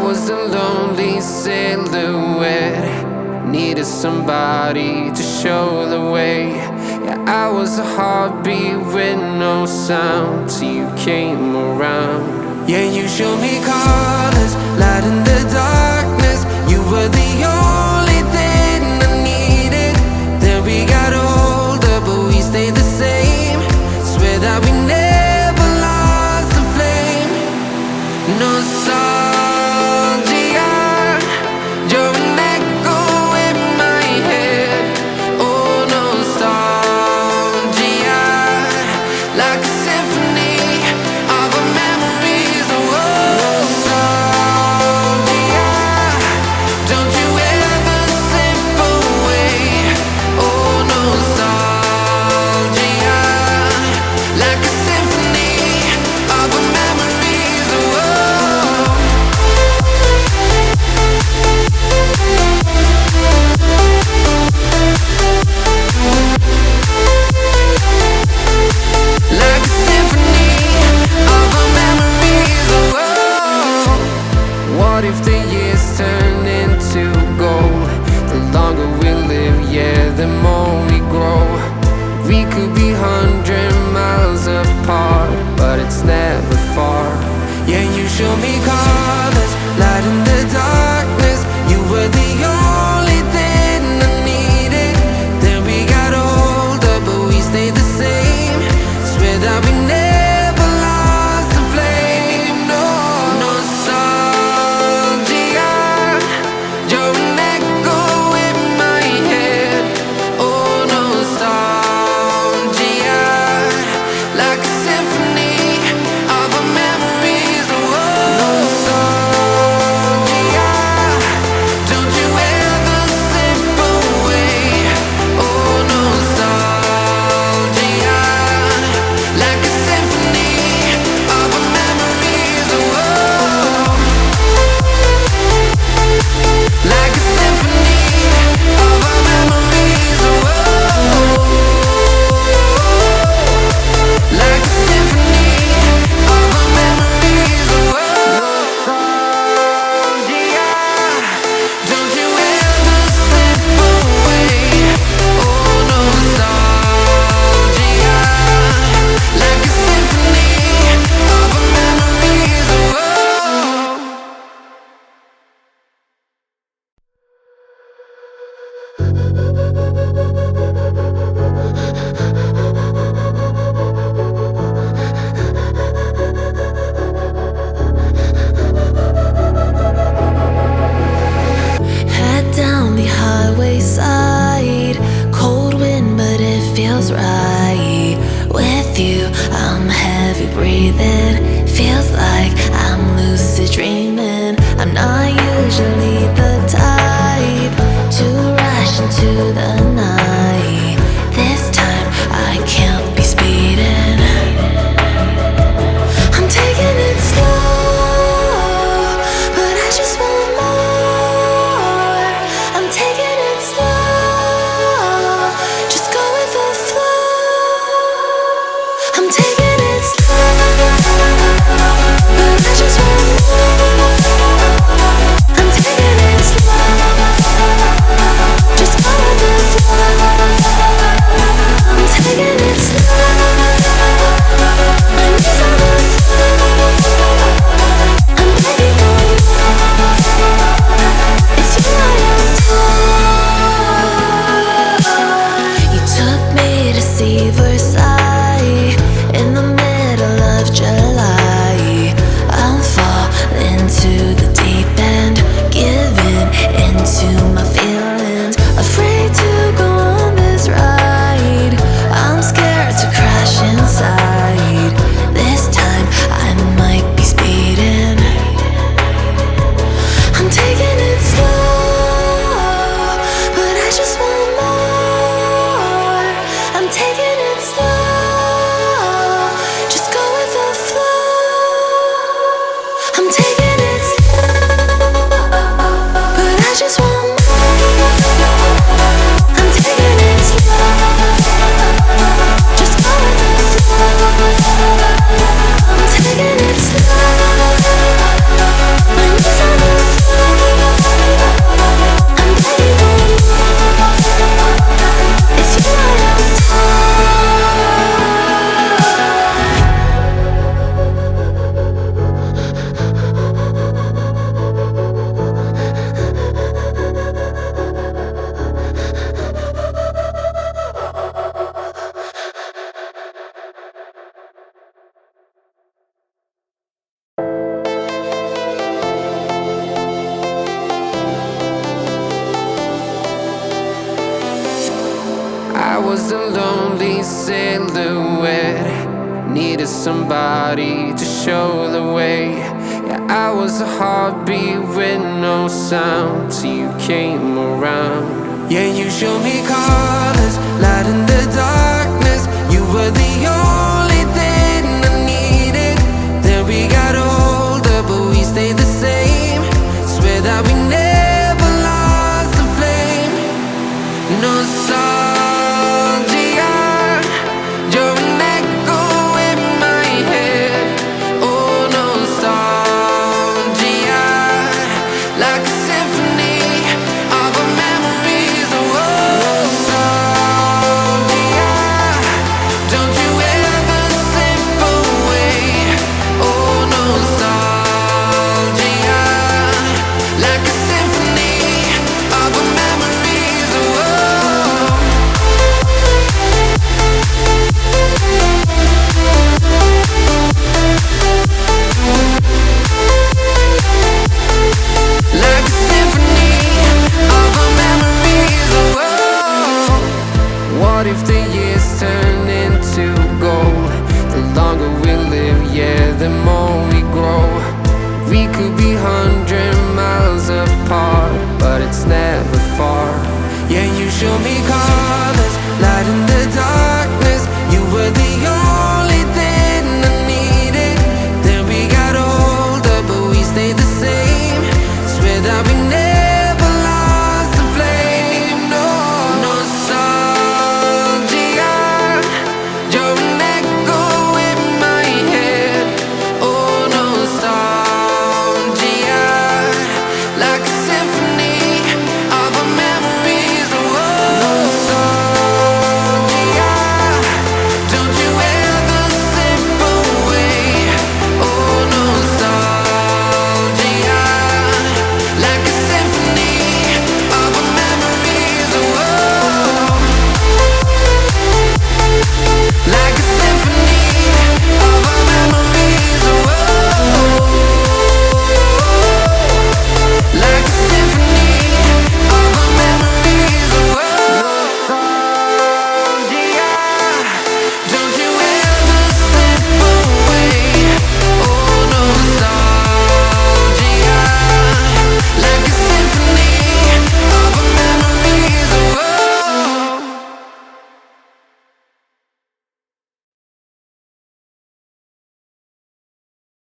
was a lonely silhouette, needed somebody to show the way. Yeah, I was a heartbeat with no sound till you came around. Yeah, you showed me colors, light in the darkness. You were the only thing I needed. Then we got older, but we stayed the same. Swear that we never lost the flame. Nostalgia, you're an echo in my head. Oh, nostalgia, like a symphony of our memories. Oh, nostalgia, don't you ever slip away. Oh, nostalgia, like a symphony of our memories. Oh, like a symphony of our memories. Oh, what if the years turn into gold? The longer we live, yeah, the more we grow. We could be 100 miles apart, but it's never far. Yeah, you show me colors, light in the darkness. You were the only thing I needed. Then we got older, but we stayed the same. Swear that we never lost the flame. No, nostalgia, you're an echo in my head. Oh, nostalgia, like a symphony of our memories. Oh, nostalgia, don't you ever slip away. Oh, nostalgia, like a symphony of our memories. Oh, like a symphony of our memories. Oh, like a symphony of our memories. Oh, nostalgia, don't you ever slip away. Oh, nostalgia, like a symphony of our memories. Oh, Head down the highway side, cold wind, but it feels right. With you, I'm heavy breathing. Feels like I'm lucid dreaming. I'm not usually the type to rush into the night. This time I can't be speeding. I'm taking it slow, but I just want more. I'm taking it slow, just go with the flow. I'm taking it slow, but I just want more. I'm taking it slow, just go with the flow. I'm taking it slow, my knees on the floor. I'm begging for more. It's you I adore. You took me to see Versailles in the middle of July. I'm falling to the deep end, giving into my feelings. Afraid to go on this ride. I'm scared to crash inside. This time I might be speeding. I'm taking it slow, but I just want more. I'm taking it slow, just go with the flow. I'm taking it slow, but I just want more. I'm taking it slow, just go with the flow. I'm taking it slow, my knees on the was a lonely silhouette, needed somebody to show the way. Yeah, I was a heartbeat with no sound till you came around. Yeah, you showed me colors, light in the darkness. You were the only thing I needed. Then we got older, but we stayed the same. Swear that we never lost the flame. Nostalgia, you're an echo in my head. Oh, nostalgia, like a symphony of our memories. Oh, nostalgia, don't you ever slip away. Oh, nostalgia, like a symphony of our memories. Oh, like a symphony of our memories. Oh, what if the years turn into gold? The longer we live, yeah, the more we grow. We could be 100 miles apart, but it's never far. Yeah, you show me cars.